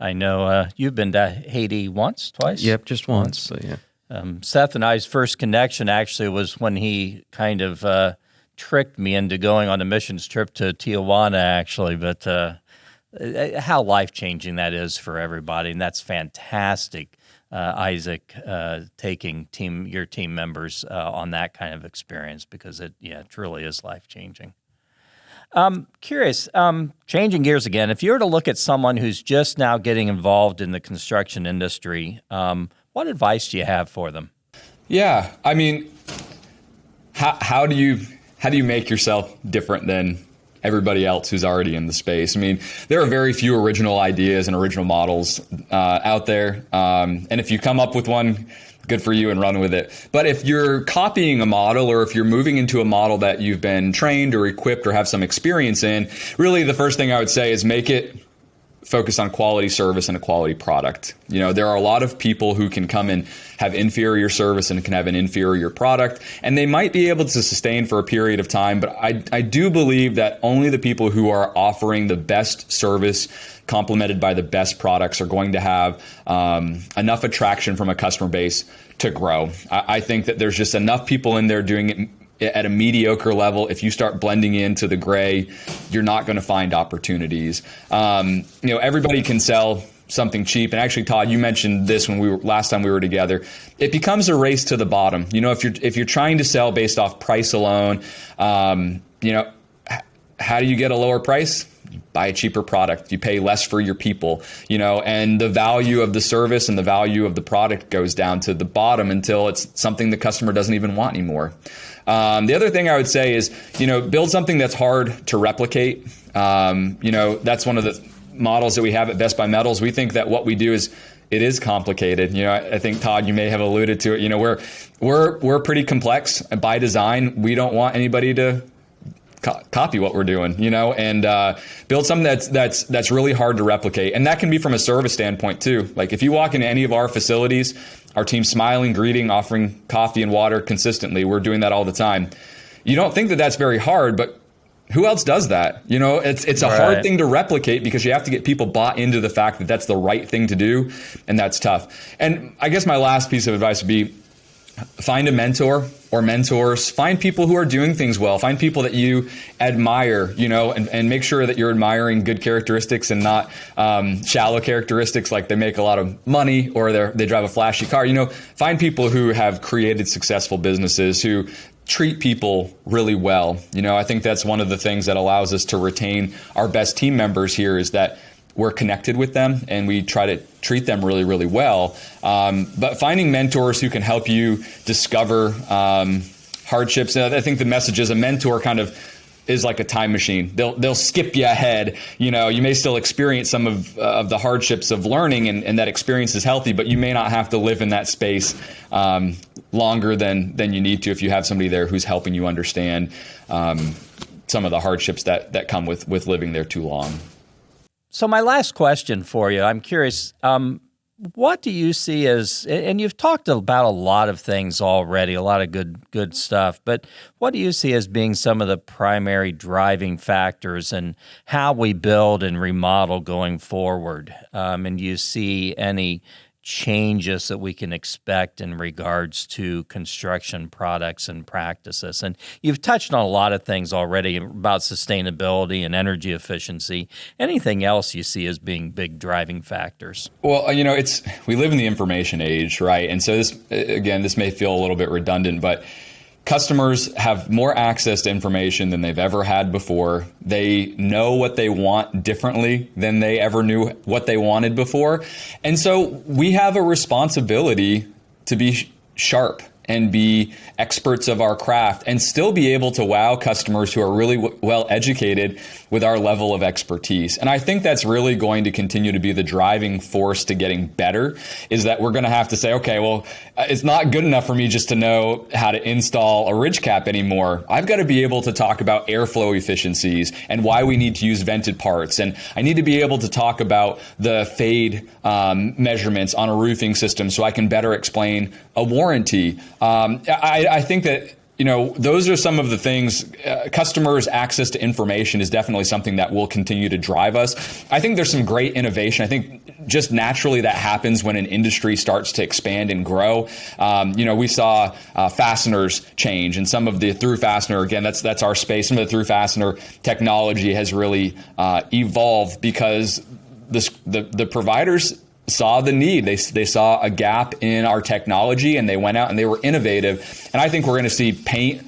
I know you've been to Haiti once, twice? Yep, just once. So, yeah. Seth and I's first connection actually was when he kind of tricked me into going on a missions trip to Tijuana, actually. But how life-changing that is for everybody, and that's fantastic, Isaac, taking your team members on that kind of experience, because it truly is life-changing. Curious, changing gears again, if you were to look at someone who's just now getting involved in the construction industry, what advice do you have for them? Yeah, I mean, how do you make yourself different than everybody else who's already in the space? I mean, there are very few original ideas and original models out there, and if you come up with one, good for you, and run with it. But if you're copying a model, or if you're moving into a model that you've been trained or equipped or have some experience in, really the first thing I would say is make it focus on quality service and a quality product. You know, there are a lot of people who can come and have inferior service and can have an inferior product, and they might be able to sustain for a period of time. But I do believe that only the people who are offering the best service complemented by the best products are going to have enough attraction from a customer base to grow. I think that there's just enough people in there doing it at a mediocre level. If you start blending into the gray, you're not going to find opportunities. You know, everybody can sell something cheap. And actually, Todd, you mentioned this when last time we were together. It becomes a race to the bottom. You know, if you're trying to sell based off price alone, you know, how do you get a lower price? You buy a cheaper product. You pay less for your people, you know, and the value of the service and the value of the product goes down to the bottom until it's something the customer doesn't even want anymore. The other thing I would say is, you know, build something that's hard to replicate. You know, that's one of the models that we have at Best Buy Metals. We think that what we do is complicated. You know, I think, Todd, you may have alluded to it. You know, we're pretty complex by design. We don't want anybody to copy what we're doing, you know, and build something that's really hard to replicate. And that can be from a service standpoint too. Like if you walk into any of our facilities, our team's smiling, greeting, offering coffee and water consistently. We're doing that all the time. You don't think that that's very hard, but who else does that? You know, it's a hard thing to replicate because you have to get people bought into the fact that that's the right thing to do, and that's tough. And I guess my last piece of advice would be find a mentor or mentors. Find people who are doing things well. Find people that you admire, you know, and make sure that you're admiring good characteristics and not shallow characteristics like they make a lot of money or they drive a flashy car. You know, find people who have created successful businesses, who treat people really well. You know, I think that's one of the things that allows us to retain our best team members here is that we're connected with them and we try to treat them really, really well. But finding mentors who can help you discover hardships. I think the message is a mentor kind of is like a time machine. They'll skip you ahead. You may still experience some of the hardships of learning, and that experience is healthy, but you may not have to live in that space longer than you need to if you have somebody there who's helping you understand some of the hardships that come with living there too long. So my last question for you, I'm curious, what do you see as, and you've talked about a lot of things already, a lot of good stuff, but what do you see as being some of the primary driving factors in how we build and remodel going forward? And do you see any changes that we can expect in regards to construction products and practices? And you've touched on a lot of things already about sustainability and energy efficiency. Anything else you see as being big driving factors? Well, we live in the information age, right? And so this may feel a little bit redundant, but customers have more access to information than they've ever had before. They know what they want differently than they ever knew what they wanted before. And so we have a responsibility to be sharp and be experts of our craft and still be able to wow customers who are really well educated with our level of expertise. And I think that's really going to continue to be the driving force to getting better, is that we're going to have to say, okay, well, it's not good enough for me just to know how to install a ridge cap anymore. I've got to be able to talk about airflow efficiencies and why we need to use vented parts. And I need to be able to talk about the fade measurements on a roofing system so I can better explain a warranty. I think that, those are some of the things. Customers' access to information is definitely something that will continue to drive us. I think there's some great innovation. I think just naturally that happens when an industry starts to expand and grow. We saw fasteners change, and some of the through fastener, again, that's our space. Some of the through fastener technology has really evolved because the providers saw the need. They saw a gap in our technology, and they went out and they were innovative. And I think we're going to see paint.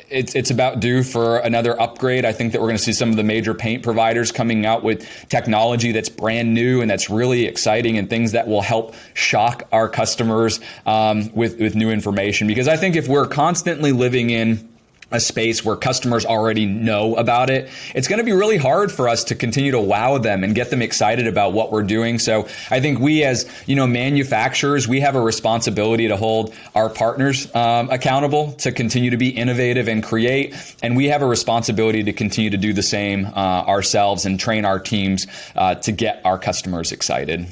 It's about due for another upgrade. I think that we're going to see some of the major paint providers coming out with technology that's brand new and that's really exciting, and things that will help shock our customers with new information. Because I think if we're constantly living in a space where customers already know about it, it's going to be really hard for us to continue to wow them and get them excited about what we're doing. So I think we, as manufacturers, we have a responsibility to hold our partners accountable to continue to be innovative and create. And we have a responsibility to continue to do the same ourselves and train our teams to get our customers excited.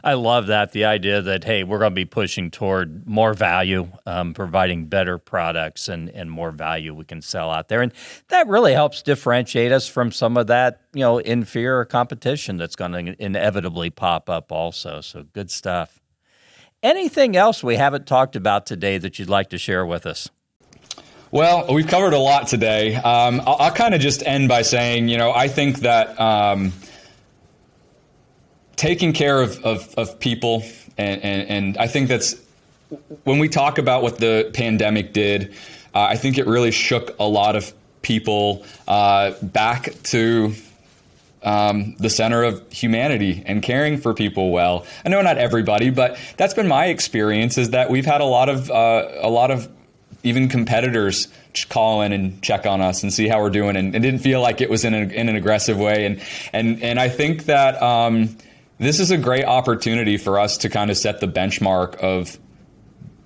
I love that, the idea that, hey, we're going to be pushing toward more value, providing better products and more value we can sell out there. And that really helps differentiate us from some of that, inferior competition that's going to inevitably pop up also. So good stuff. Anything else we haven't talked about today that you'd like to share with us? Well, we've covered a lot today. I'll kind of just end by saying, I think that taking care of people, and I think that's, when we talk about what the pandemic did, I think it really shook a lot of people back to the center of humanity and caring for people well. I know not everybody, but that's been my experience, is that we've had a lot of even competitors call in and check on us and see how we're doing, and it didn't feel like it was in an aggressive way. And I think that this is a great opportunity for us to kind of set the benchmark of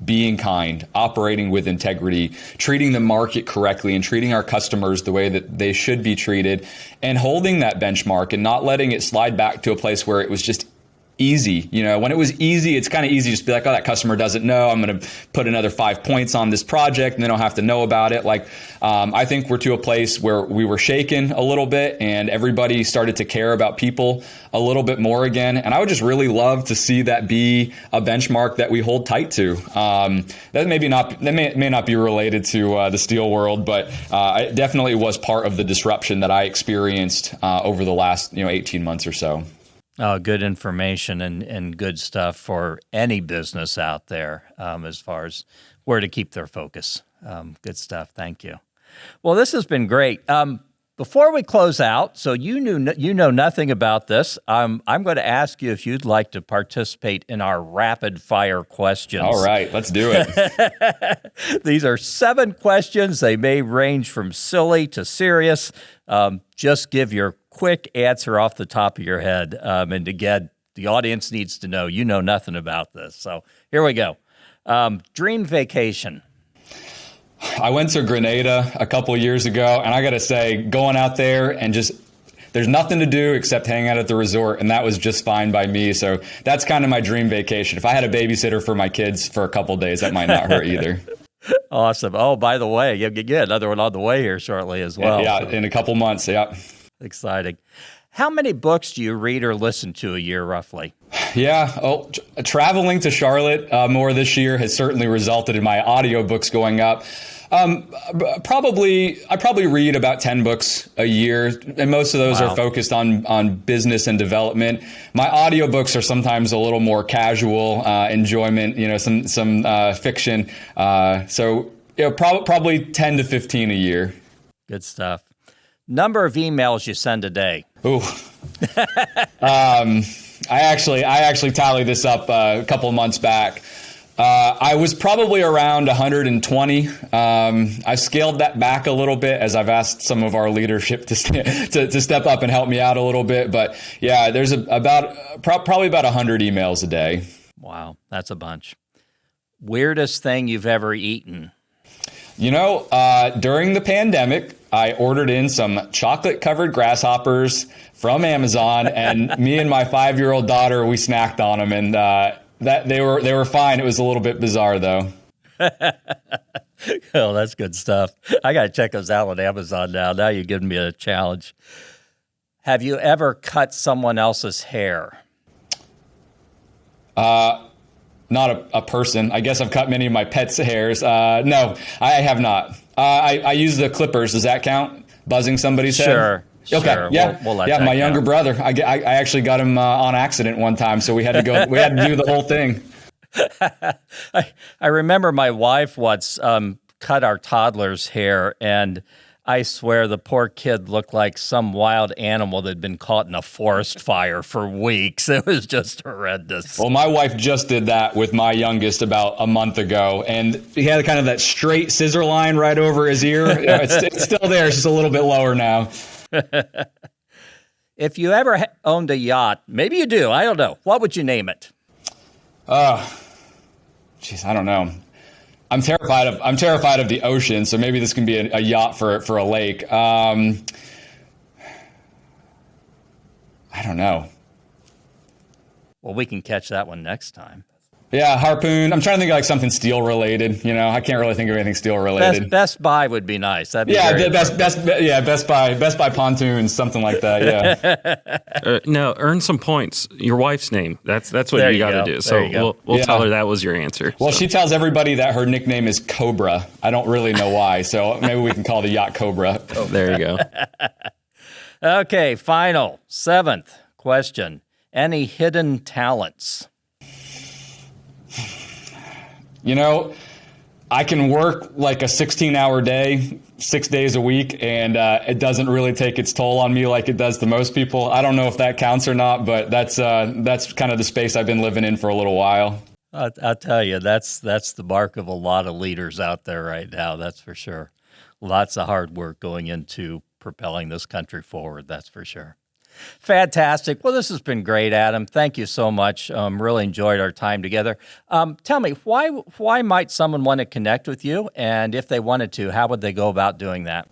being kind, operating with integrity, treating the market correctly, and treating our customers the way that they should be treated, and holding that benchmark and not letting it slide back to a place where it was just easy. When it was easy, it's kind of easy to just be like, oh, that customer doesn't know. I'm going to put another 5 points on this project and they don't have to know about it. I think we're to a place where we were shaken a little bit and everybody started to care about people a little bit more again. And I would just really love to see that be a benchmark that we hold tight to. That may not be related to the steel world, but it definitely was part of the disruption that I experienced over the last 18 months or so. Oh, good information and good stuff for any business out there as far as where to keep their focus. Good stuff. Thank you. Well, this has been great. Before we close out, so you know nothing about this. I'm going to ask you if you'd like to participate in our rapid fire questions. All right, let's do it. These are 7 questions. They may range from silly to serious. Just give your quick answer off the top of your head. And again, the audience needs to know you know nothing about this. So here we go. Dream vacation. I went to Grenada a couple of years ago, and I got to say, going out there and just there's nothing to do except hang out at the resort, and that was just fine by me. So that's kind of my dream vacation. If I had a babysitter for my kids for a couple of days, that might not hurt either. Awesome. Oh, by the way, you get another one on the way here shortly as well. Yeah, in a couple months. Yeah. Exciting. How many books do you read or listen to a year, roughly? Yeah. Traveling to Charlotte more this year has certainly resulted in my audiobooks going up. I probably read about 10 books a year, and most of those are focused on business and development. My audiobooks are sometimes a little more casual enjoyment, some fiction. Probably 10 to 15 a year. Good stuff. Number of emails you send a day? Ooh. I actually tallied this up a couple of months back. I was probably around 120. I've scaled that back a little bit as I've asked some of our leadership to step up and help me out a little bit. But yeah, there's probably about 100 emails a day. Wow, that's a bunch. Weirdest thing you've ever eaten? During the pandemic, I ordered in some chocolate-covered grasshoppers from Amazon, and me and my 5-year-old daughter, we snacked on them, and that they were fine. It was a little bit bizarre, though. Oh, that's good stuff. I got to check those out on Amazon now. Now you're giving me a challenge. Have you ever cut someone else's hair? Not a person. I guess I've cut many of my pets' hairs. No, I have not. I use the clippers. Does that count? Buzzing somebody's head? Sure. Okay. Sure. Yeah. We'll let yeah. that My count. younger brother. I actually got him on accident one time, so we had to go. We had to do the whole thing. I remember my wife once cut our toddler's hair, and I swear the poor kid looked like some wild animal that had been caught in a forest fire for weeks. It was just horrendous. Well, my wife just did that with my youngest about a month ago, and he had kind of that straight scissor line right over his ear. It's still there. It's just a little bit lower now. If you ever owned a yacht, maybe you do, I don't know, what would you name it? Geez, I don't know. I'm terrified of the ocean, so maybe this can be a yacht for a lake. I don't know. Well, we can catch that one next time. Yeah, harpoon. I'm trying to think of like something steel related. I can't really think of anything steel related. Best Buy would be nice. That'd be Best Buy pontoons, something like that. Yeah. No, earn some points. Your wife's name. That's what There you you got to go. do. So we'll tell her that was your answer. Well, so. she tells everybody that her nickname is Cobra. I don't really know why, so maybe we can call the yacht Cobra. There you go. Okay, final 7th question. Any hidden talents? I can work like a 16-hour day, 6 days a week, and it doesn't really take its toll on me like it does to most people. I don't know if that counts or not, but that's kind of the space I've been living in for a little while. I'll tell you, that's the mark of a lot of leaders out there right now, that's for sure. Lots of hard work going into propelling this country forward, that's for sure. Fantastic. Well, this has been great, Adam. Thank you so much. Really enjoyed our time together. Tell me, why might someone want to connect with you? And if they wanted to, how would they go about doing that?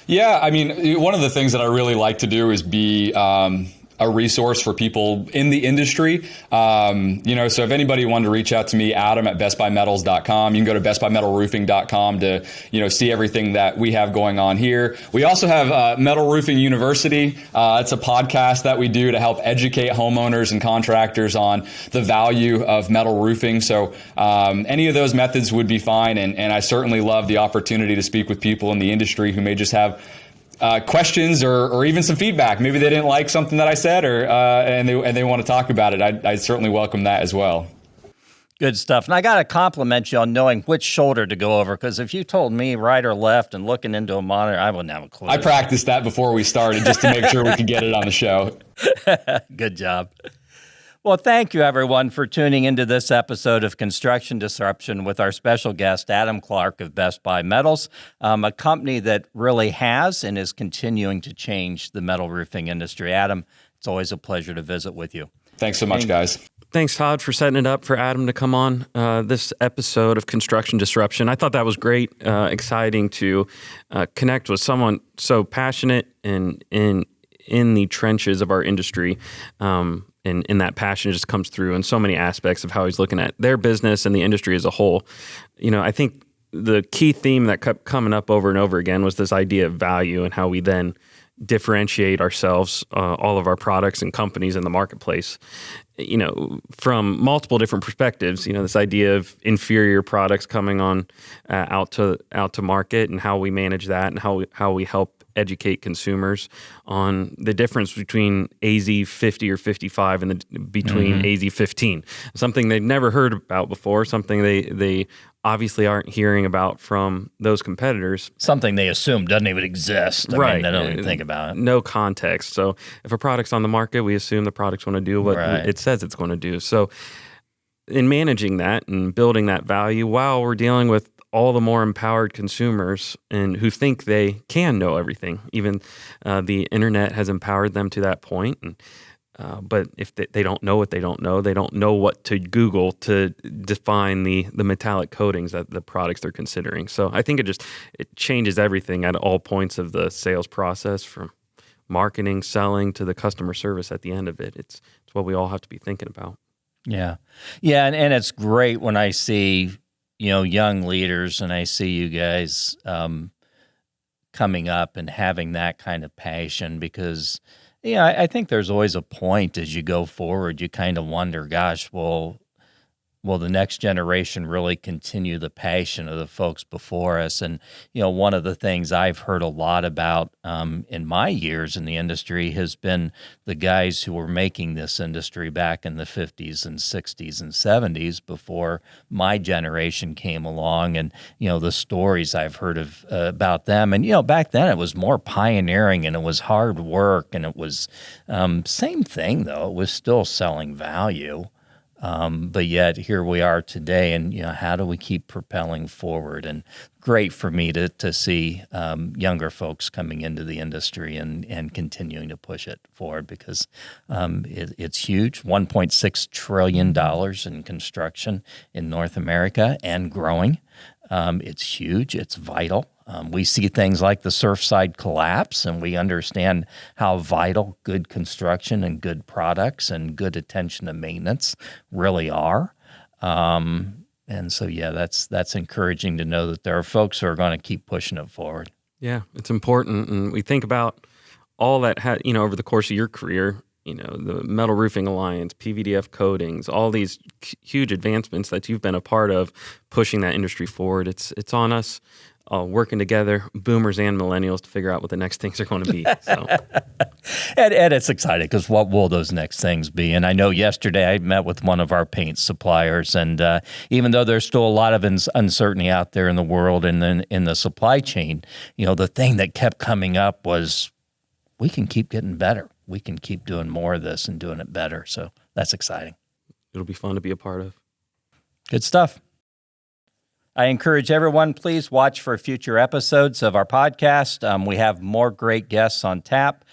Yeah, I mean, one of the things that I really like to do is be a resource for people in the industry. So if anybody wanted to reach out to me, Adam at bestbuymetals.com, you can go to bestbuymetalroofing.com to, see everything that we have going on here. We also have Metal Roofing University. It's a podcast that we do to help educate homeowners and contractors on the value of metal roofing. So any of those methods would be fine. And I certainly love the opportunity to speak with people in the industry who may just have questions or even some feedback. Maybe they didn't like something that I said, and they want to talk about it. I certainly welcome that as well. Good stuff. And I got to compliment you on knowing which shoulder to go over, because if you told me right or left and looking into a monitor, I wouldn't have a clue. I practiced that before we started just to make sure we could get it on the show. Good job. Well, thank you, everyone, for tuning into this episode of Construction Disruption with our special guest, Adam Clark of Best Buy Metals, a company that really has and is continuing to change the metal roofing industry. Adam, it's always a pleasure to visit with you. Thanks so much, guys. Thanks, Todd, for setting it up for Adam to come on this episode of Construction Disruption. I thought that was great, exciting to connect with someone so passionate and in the trenches of our industry. And that passion just comes through in so many aspects of how he's looking at their business and the industry as a whole. I think the key theme that kept coming up over and over again was this idea of value and how we then differentiate ourselves, all of our products and companies in the marketplace, from multiple different perspectives. This idea of inferior products coming on out to market, and how we manage that, and how we help educate consumers on the difference between AZ50 or 55 and between AZ15. Something they've never heard about before, something they obviously aren't hearing about from those competitors. Something they assume doesn't even exist. I mean, they don't even think about it. No context. So if a product's on the market, we assume the product's going to do what it says it's going to do. So in managing that and building that value while we're dealing with all the more empowered consumers and who think they can know everything. Even the internet has empowered them to that point. And, but if they don't know what they don't know what to Google to define the metallic coatings that the products they're considering. So I think it changes everything at all points of the sales process, from marketing, selling, to the customer service at the end of it. It's what we all have to be thinking about. Yeah. And it's great when I see young leaders, and I see you guys coming up and having that kind of passion, because, I think there's always a point as you go forward, you kind of wonder, gosh, will the next generation really continue the passion of the folks before us? And, one of the things I've heard a lot about in my years in the industry has been the guys who were making this industry back in the 50s and 60s and 70s before my generation came along, and, the stories I've heard of about them. And, back then it was more pioneering, and it was hard work, and it was same thing, though. It was still selling value. But yet here we are today, and how do we keep propelling forward? And great for me to see younger folks coming into the industry and continuing to push it forward, because it's huge. $1.6 trillion in construction in North America, and growing. It's huge. It's vital. We see things like the Surfside collapse, and we understand how vital good construction and good products and good attention to maintenance really are. And so, that's encouraging to know that there are folks who are going to keep pushing it forward. Yeah, it's important. And we think about all that, over the course of your career, the Metal Roofing Alliance, PVDF coatings, all these huge advancements that you've been a part of pushing that industry forward. It's on us. Working together, boomers and millennials, to figure out what the next things are going to be. So. and it's exciting, because what will those next things be? And I know yesterday I met with one of our paint suppliers, and even though there's still a lot of uncertainty out there in the world and then in the supply chain, the thing that kept coming up was, we can keep getting better. We can keep doing more of this and doing it better. So that's exciting. It'll be fun to be a part of. Good stuff. I encourage everyone, please watch for future episodes of our podcast. We have more great guests on tap.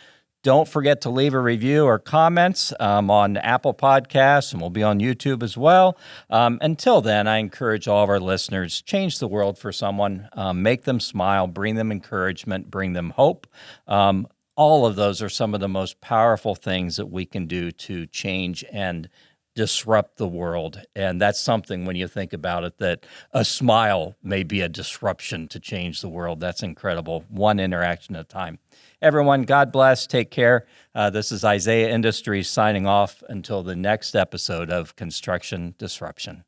Don't forget to leave a review or comments on Apple Podcasts, and we'll be on YouTube as well. Until then, I encourage all of our listeners, change the world for someone, make them smile, bring them encouragement, bring them hope. All of those are some of the most powerful things that we can do to change and disrupt the world. And that's something, when you think about it, that a smile may be a disruption to change the world. That's incredible. One interaction at a time. Everyone, God bless. Take care. This is Isaiah Industries signing off until the next episode of Construction Disruption.